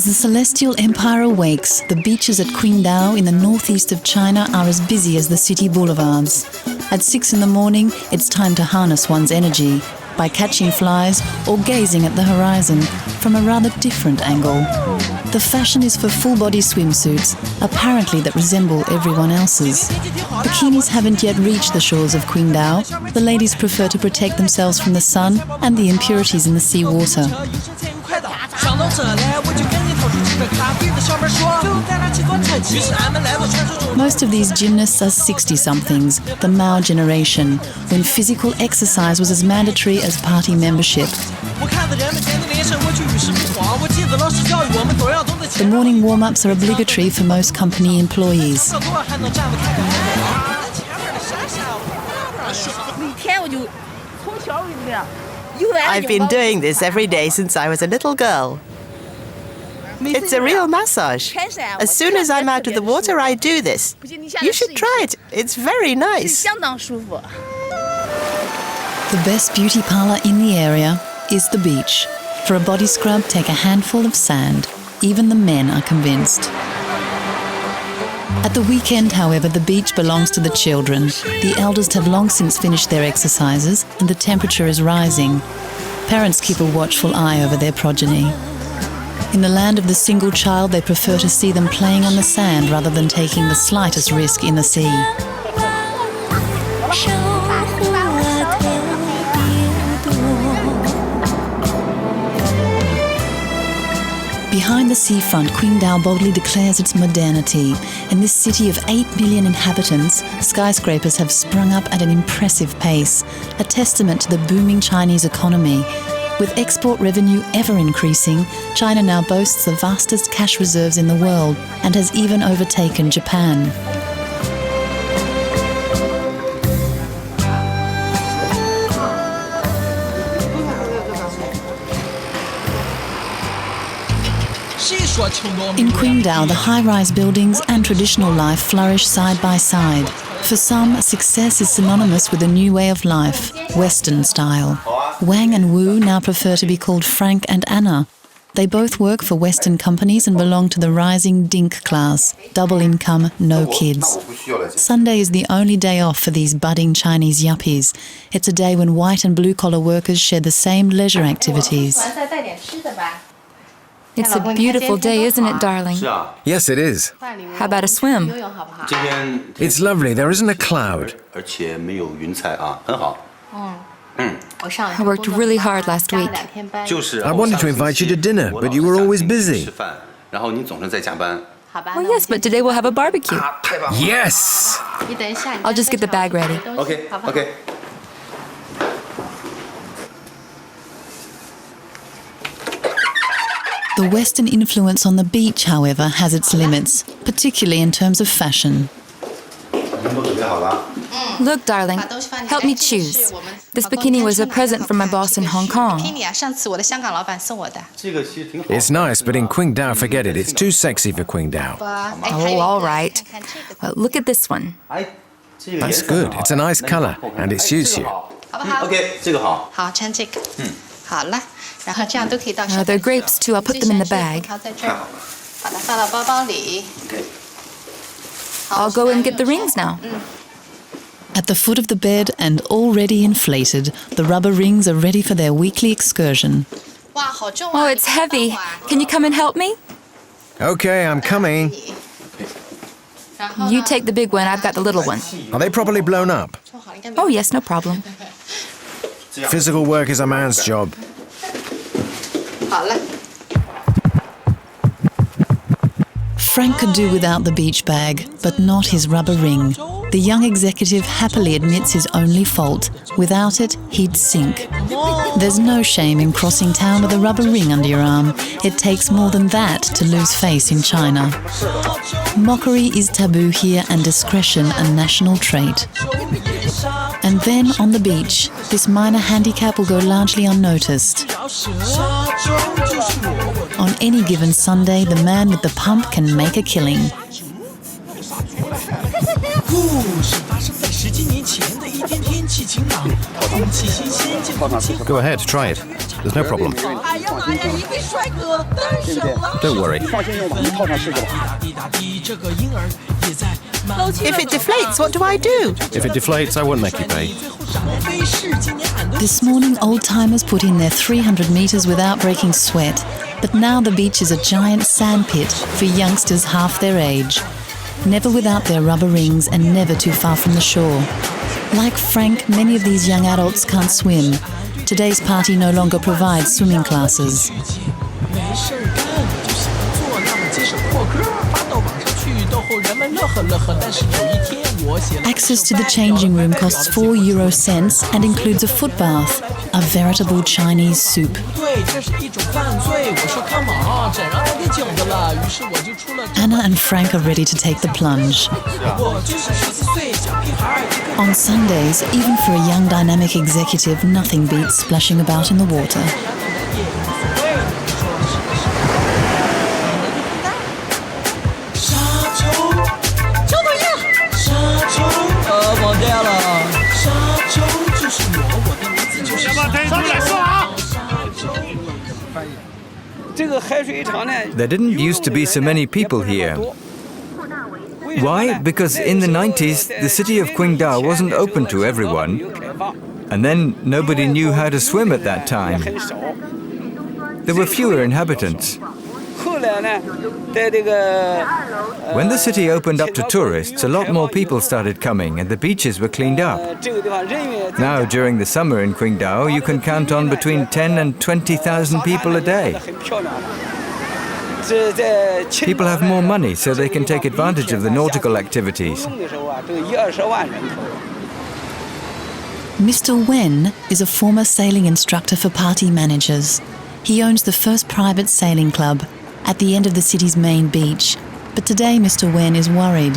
As the Celestial Empire awakes, the beaches at Qingdao in the northeast of China are as busy as the city boulevards. At 6 in the morning, it's time to harness one's energy by catching flies or gazing at the horizon from a rather different angle. The fashion is for full-body swimsuits, apparently that resemble everyone else's. Bikinis haven't yet reached the shores of Qingdao. The ladies prefer to protect themselves from the sun and the impurities in the seawater. Most of these gymnasts are 60-somethings, the Mao generation, when physical exercise was as mandatory as party membership. The morning warm-ups are obligatory for most company employees. I've been doing this every day since I was a little girl. It's a real massage. As soon as I'm out of the water, I do this. You should try it. It's very nice. The best beauty parlour in the area is the beach. For a body scrub, take a handful of sand. Even the men are convinced. At the weekend, however, the beach belongs to the children. The eldest have long since finished their exercises and the temperature is rising. Parents keep a watchful eye over their progeny. In the land of the single child, they prefer to see them playing on the sand rather than taking the slightest risk in the sea. Behind the seafront, Qingdao boldly declares its modernity. In this city of 8 million inhabitants, skyscrapers have sprung up at an impressive pace, a testament to the booming Chinese economy. With export revenue ever increasing, China now boasts the vastest cash reserves in the world and has even overtaken Japan. In Qingdao, the high-rise buildings and traditional life flourish side by side. For some, success is synonymous with a new way of life, Western style. Wang and Wu now prefer to be called Frank and Anna. They both work for Western companies and belong to the rising DINK class, double income, no kids. Sunday is the only day off for these budding Chinese yuppies. It's a day when white and blue-collar workers share the same leisure activities. It's a beautiful day, isn't it, darling? Yes, it is. How about a swim? It's lovely. There isn't a cloud. I worked really hard last week. I wanted to invite you to dinner, but you were always busy. Well, yes, but today we'll have a barbecue. Yes! I'll just get the bag ready. Okay. The Western influence on the beach, however, has its limits, particularly in terms of fashion. Look, darling, help me choose. This bikini was a present from my boss in Hong Kong. It's nice, but in Qingdao, forget it. It's too sexy for Qingdao. Oh, all right. Well, look at this one. That's good. It's a nice color, and it suits you. They're grapes, too. I'll put them in the bag. I'll go and get the rings now. At the foot of the bed and already inflated, the rubber rings are ready for their weekly excursion. Oh, it's heavy. Can you come and help me? Okay, I'm coming. You take the big one, I've got the little one. Are they properly blown up? Oh, yes, no problem. Physical work is a man's job. Frank could do without the beach bag, but not his rubber ring. The young executive happily admits his only fault. Without it, he'd sink. There's no shame in crossing town with a rubber ring under your arm. It takes more than that to lose face in China. Mockery is taboo here and discretion a national trait. And then on the beach, this minor handicap will go largely unnoticed. On any given Sunday, the man with the pump can make a killing. Go ahead, try it. There's no problem. Don't worry. If it deflates, what do I do? If it deflates, I won't make you pay. This morning, old-timers put in their 300 metres without breaking sweat. But now the beach is a giant sandpit for youngsters half their age. Never without their rubber rings and never too far from the shore. Like Frank, many of these young adults can't swim. Today's party no longer provides swimming classes. Access to the changing room costs 4 euro cents and includes a foot bath, a veritable Chinese soup. Anna and Frank are ready to take the plunge. On Sundays, even for a young dynamic executive, nothing beats splashing about in the water. There didn't used to be so many people here. Why? Because in the 90s, the city of Qingdao wasn't open to everyone. And then nobody knew how to swim at that time. There were fewer inhabitants. When the city opened up to tourists, a lot more people started coming and the beaches were cleaned up. Now, during the summer in Qingdao, you can count on between 10 and 20,000 people a day. People have more money, so they can take advantage of the nautical activities. Mr. Wen is a former sailing instructor for party managers. He owns the first private sailing club at the end of the city's main beach. But today Mr. Wen is worried.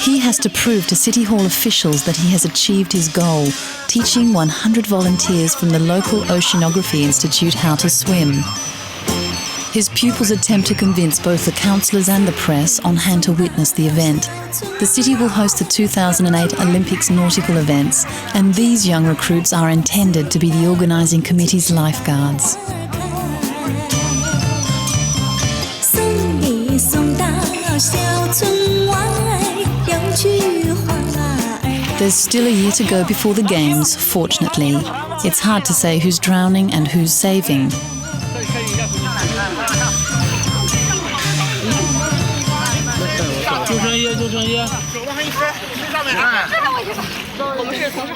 He has to prove to City Hall officials that he has achieved his goal, teaching 100 volunteers from the local Oceanography Institute how to swim. His pupils attempt to convince both the councillors and the press on hand to witness the event. The city will host the 2008 Olympics nautical events, and these young recruits are intended to be the organising committee's lifeguards. There's still a year to go before the Games, fortunately. It's hard to say who's drowning and who's saving.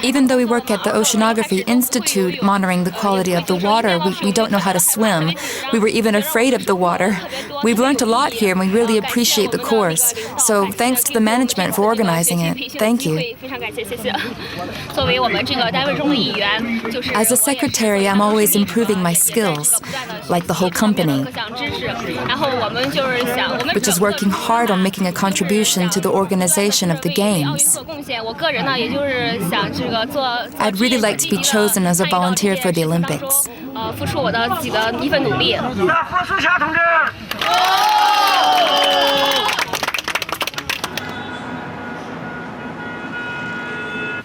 Even though we work at the Oceanography Institute monitoring the quality of the water, we don't know how to swim. We were even afraid of the water. We've learned a lot here and we really appreciate the course. So thanks to the management for organizing it. Thank you. As a secretary, I'm always improving my skills, like the whole company, which is working hard on making a contribution to the organization of the Games. I'd really like to be chosen as a volunteer for the Olympics.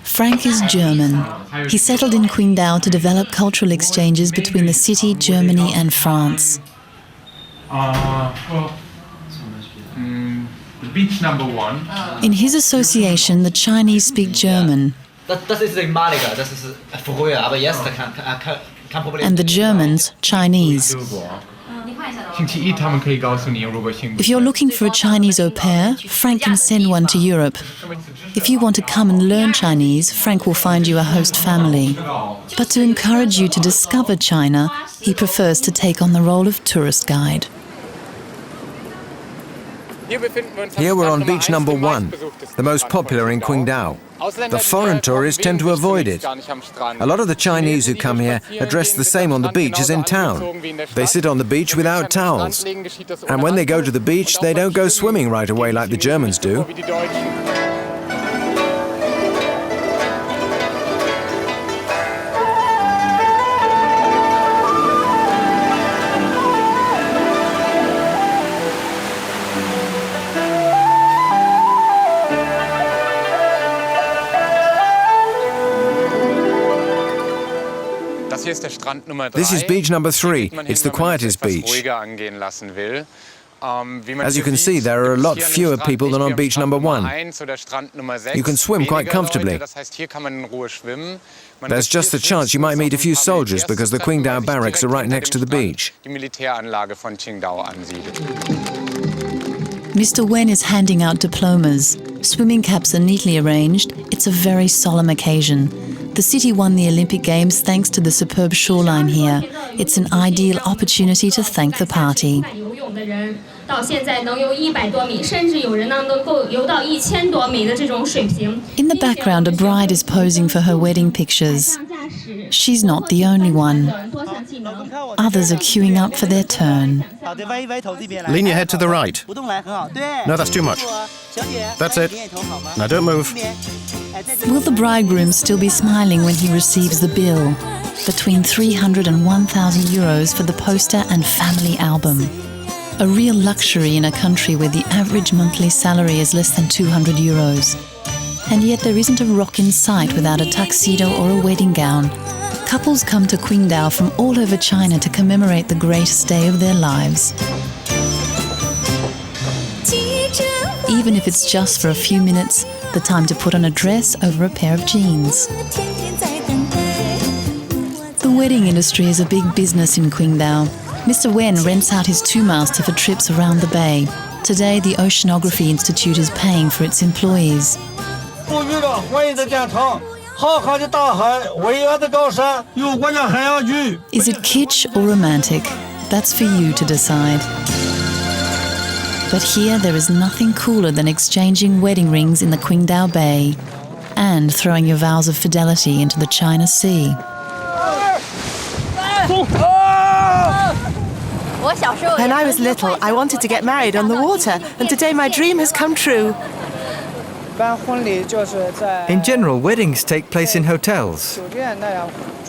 Frank is German. He settled in Qingdao to develop cultural exchanges between the city, Germany and France. Beach number 1. In his association, the Chinese speak German. And the Germans, Chinese. If you're looking for a Chinese au pair, Frank can send one to Europe. If you want to come and learn Chinese, Frank will find you a host family. But to encourage you to discover China, he prefers to take on the role of tourist guide. Here we're on beach number 1, the most popular in Qingdao. The foreign tourists tend to avoid it. A lot of the Chinese who come here are dressed the same on the beach as in town. They sit on the beach without towels. And when they go to the beach, they don't go swimming right away like the Germans do. This is beach number 3. It's the quietest beach. As you can see, there are a lot fewer people than on beach number 1. You can swim quite comfortably. There's just the chance you might meet a few soldiers because the Qingdao barracks are right next to the beach. Mr. Wen is handing out diplomas. Swimming caps are neatly arranged. It's a very solemn occasion. The city won the Olympic Games thanks to the superb shoreline here. It's an ideal opportunity to thank the party. In the background, a bride is posing for her wedding pictures. She's not the only one. Others are queuing up for their turn. Lean your head to the right. No, that's too much. That's it. Now don't move. Will the bridegroom still be smiling when he receives the bill? Between 300 and 1,000 euros for the poster and family album. A real luxury in a country where the average monthly salary is less than 200 euros. And yet there isn't a rock in sight without a tuxedo or a wedding gown. Couples come to Qingdao from all over China to commemorate the greatest day of their lives. Even if it's just for a few minutes, the time to put on a dress over a pair of jeans. The wedding industry is a big business in Qingdao. Mr. Wen rents out his two-master for trips around the bay. Today, the Oceanography Institute is paying for its employees. Is it kitsch or romantic? That's for you to decide. But here there is nothing cooler than exchanging wedding rings in the Qingdao Bay and throwing your vows of fidelity into the China Sea. When I was little, I wanted to get married on the water, and today my dream has come true. In general, weddings take place in hotels.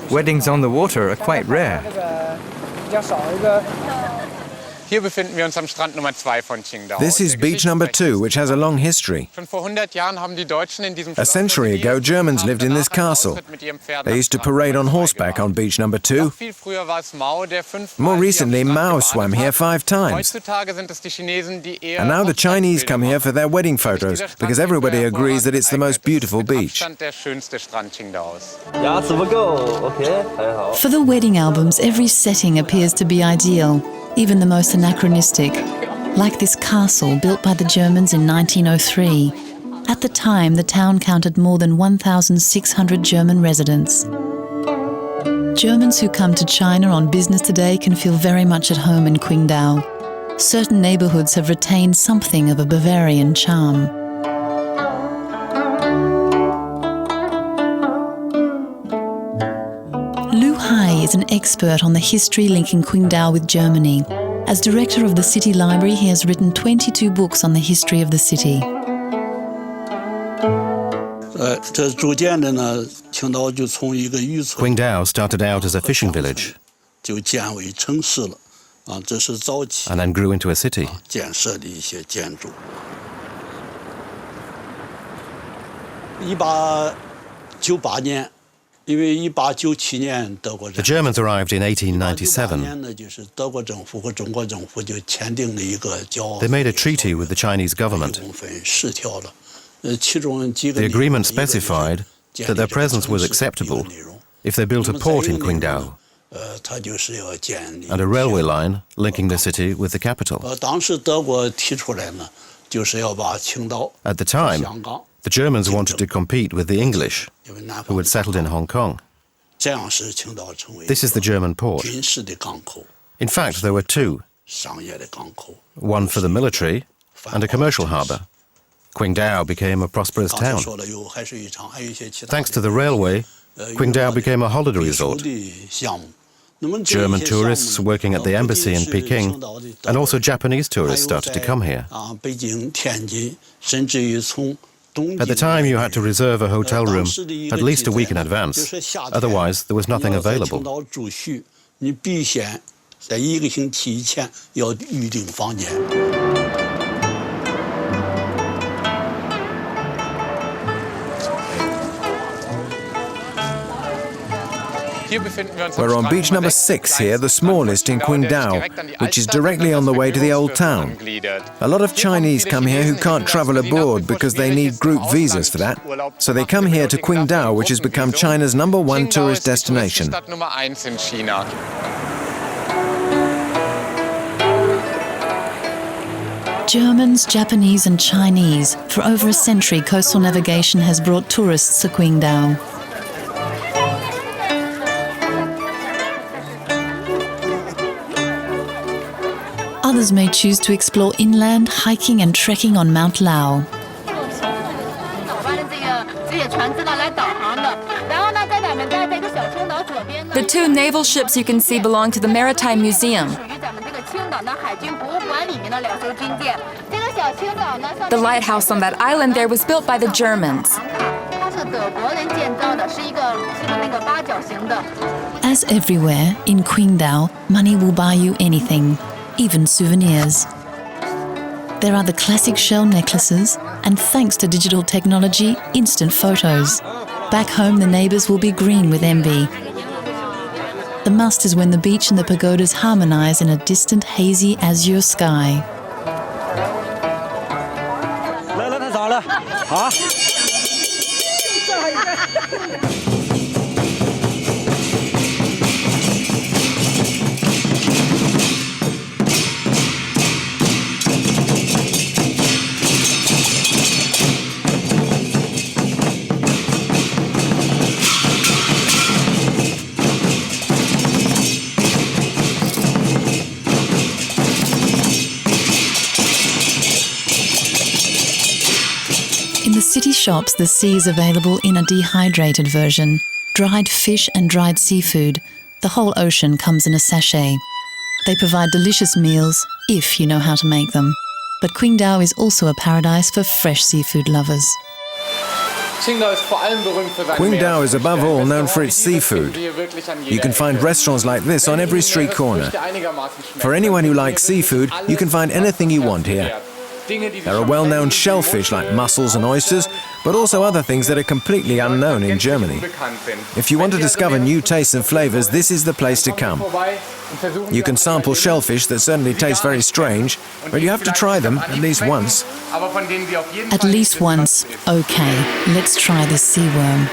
Weddings on the water are quite rare. This is beach number 2, which has a long history. A century ago, Germans lived in this castle. They used to parade on horseback on beach number 2. More recently, Mao swam here 5 times. And now the Chinese come here for their wedding photos, because everybody agrees that it's the most beautiful beach. For the wedding albums, every setting appears to be ideal, even the most anachronistic, like this castle built by the Germans in 1903. At the time, the town counted more than 1,600 German residents. Germans who come to China on business today can feel very much at home in Qingdao. Certain neighborhoods have retained something of a Bavarian charm. Lu Hai is an expert on the history linking Qingdao with Germany. As director of the city library, he has written 22 books on the history of the city. Qingdao started out as a fishing village and then grew into a city. The Germans arrived in 1897. They made a treaty with the Chinese government. The agreement specified that their presence was acceptable if they built a port in Qingdao and a railway line linking the city with the capital. At the time, the Germans wanted to compete with the English, who had settled in Hong Kong. This is the German port. In fact, there were 2, one for the military and a commercial harbour. Qingdao became a prosperous town. Thanks to the railway, Qingdao became a holiday resort. German tourists working at the embassy in Peking and also Japanese tourists started to come here. At the time, you had to reserve a hotel room at least a week in advance. Otherwise, there was nothing available. We're on beach number 6 here, the smallest in Qingdao, which is directly on the way to the old town. A lot of Chinese come here who can't travel abroad because they need group visas for that. So they come here to Qingdao, which has become China's #1 tourist destination. Germans, Japanese and Chinese. For over a century, coastal navigation has brought tourists to Qingdao. Others may choose to explore inland, hiking and trekking on Mount Lao. The 2 naval ships you can see belong to the Maritime Museum. The lighthouse on that island there was built by the Germans. As everywhere, in Qingdao, money will buy you anything, even souvenirs. There are the classic shell necklaces, and thanks to digital technology, instant photos. Back home, the neighbours will be green with envy. The must is when the beach and the pagodas harmonise in a distant, hazy azure sky. In the city shops, the sea is available in a dehydrated version. Dried fish and dried seafood. The whole ocean comes in a sachet. They provide delicious meals, if you know how to make them. But Qingdao is also a paradise for fresh seafood lovers. Qingdao is above all known for its seafood. You can find restaurants like this on every street corner. For anyone who likes seafood, you can find anything you want here. There are well-known shellfish like mussels and oysters, but also other things that are completely unknown in Germany. If you want to discover new tastes and flavors, this is the place to come. You can sample shellfish that certainly taste very strange, but you have to try them at least once. At least once. Okay, let's try the sea worm.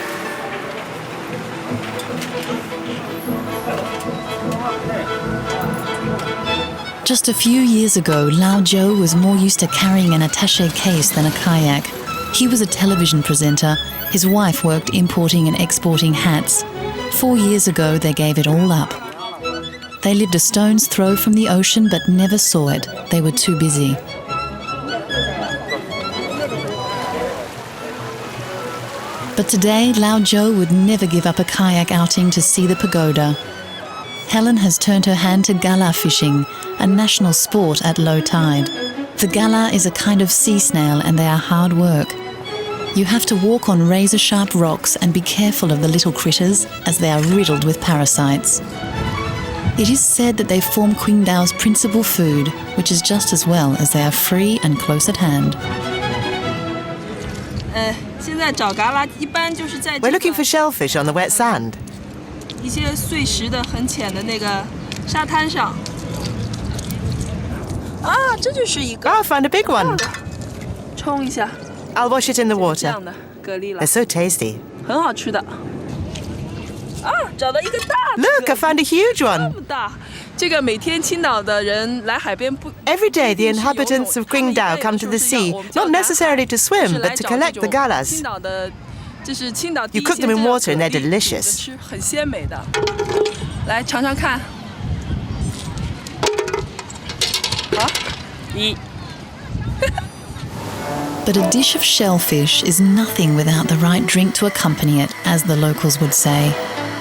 Just a few years ago, Lao Zhou was more used to carrying an attaché case than a kayak. He was a television presenter. His wife worked importing and exporting hats. 4 years ago, they gave it all up. They lived a stone's throw from the ocean but never saw it. They were too busy. But today, Lao Zhou would never give up a kayak outing to see the pagoda. Helen has turned her hand to gala fishing, a national sport at low tide. The gala is a kind of sea snail and they are hard work. You have to walk on razor-sharp rocks and be careful of the little critters as they are riddled with parasites. It is said that they form Qingdao's principal food, which is just as well as they are free and close at hand. We're looking for shellfish on the wet sand. Oh, I found a big one. I'll wash it in the water. They're so tasty. Look, I found a huge one. Every day the inhabitants of Qingdao come to the sea, not necessarily to swim, but to collect the galas. You cook them in water and they're delicious. But a dish of shellfish is nothing without the right drink to accompany it, as the locals would say.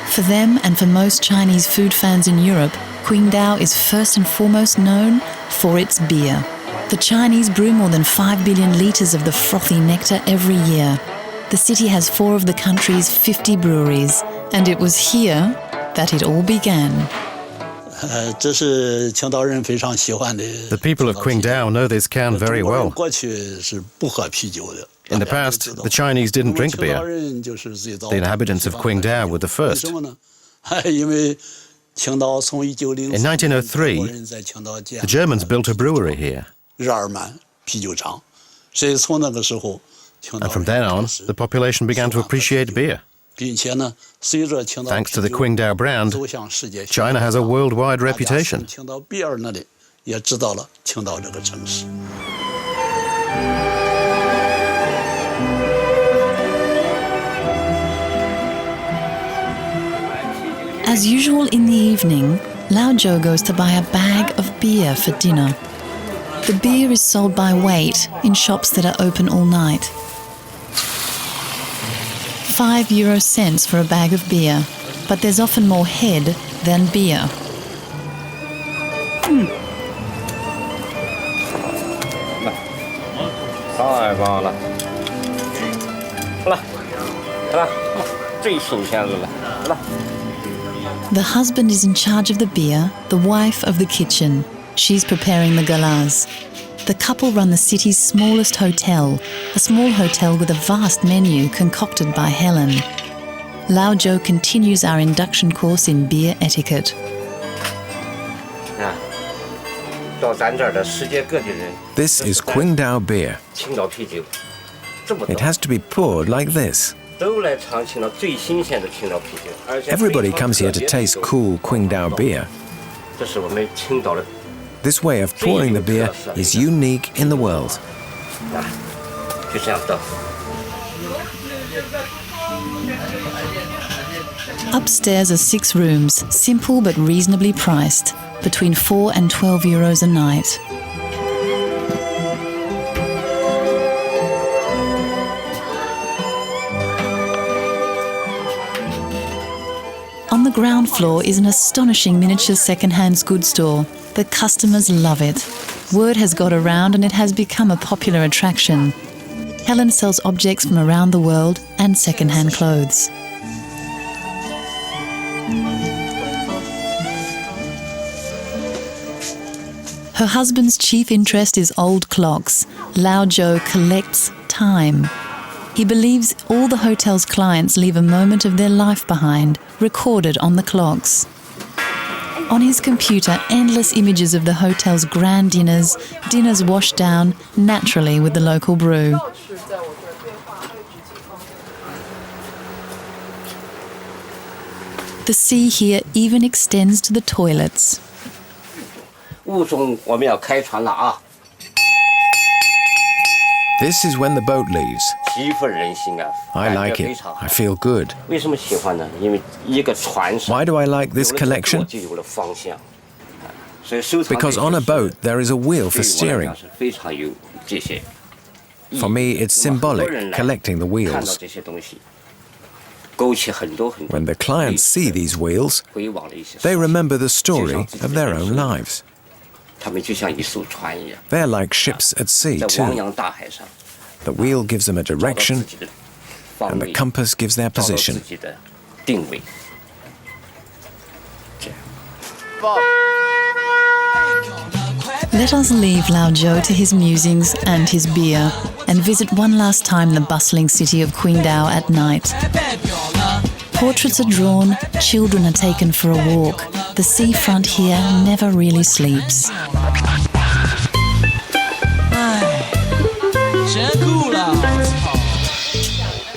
For them and for most Chinese food fans in Europe, Qingdao is first and foremost known for its beer. The Chinese brew more than 5 billion litres of the frothy nectar every year. The city has 4 of the country's 50 breweries, and it was here that it all began. The people of Qingdao know this can very well. In the past, the Chinese didn't drink beer. The inhabitants of Qingdao were the first. In 1903, the Germans built a brewery here. And from then on, the population began to appreciate beer. Thanks to the Qingdao brand, China has a worldwide reputation. As usual in the evening, Lao Zhou goes to buy a bag of beer for dinner. The beer is sold by weight in shops that are open all night. 5 euro cents for a bag of beer, but there's often more head than beer. The husband is in charge of the beer, the wife of the kitchen. She's preparing the galas. The couple run the city's smallest hotel, a small hotel with a vast menu concocted by Helen. Lao Zhou continues our induction course in beer etiquette. This is Qingdao beer. It has to be poured like this. Everybody comes here to taste cool Qingdao beer. This way of pouring the beer is unique in the world. Upstairs are 6 rooms, simple but reasonably priced, between 4 and 12 euros a night. On the ground floor is an astonishing miniature second-hand goods store. The customers love it. Word has got around and it has become a popular attraction. Helen sells objects from around the world and second-hand clothes. Her husband's chief interest is old clocks. Lao Zhou collects time. He believes all the hotel's clients leave a moment of their life behind, recorded on the clocks. On his computer, endless images of the hotel's grand dinners, dinners washed down naturally with the local brew. The sea here even extends to the toilets. This is when the boat leaves. I like it. I feel good. Why do I like this collection? Because on a boat there is a wheel for steering. For me, it's symbolic, collecting the wheels. When the clients see these wheels, they remember the story of their own lives. They're like ships at sea, too. The wheel gives them a direction, and the compass gives their position. Let us leave Lao Zhou to his musings and his beer, and visit one last time the bustling city of Qingdao at night. Portraits are drawn, children are taken for a walk. The seafront here never really sleeps.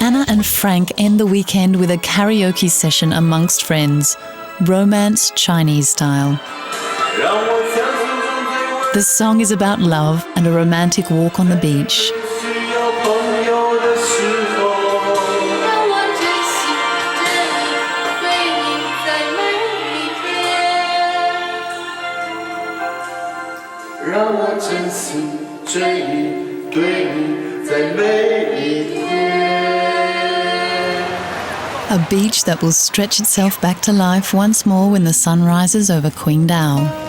Anna and Frank end the weekend with a karaoke session amongst friends, romance Chinese style. The song is about love and a romantic walk on the beach. A beach that will stretch itself back to life once more when the sun rises over Qingdao.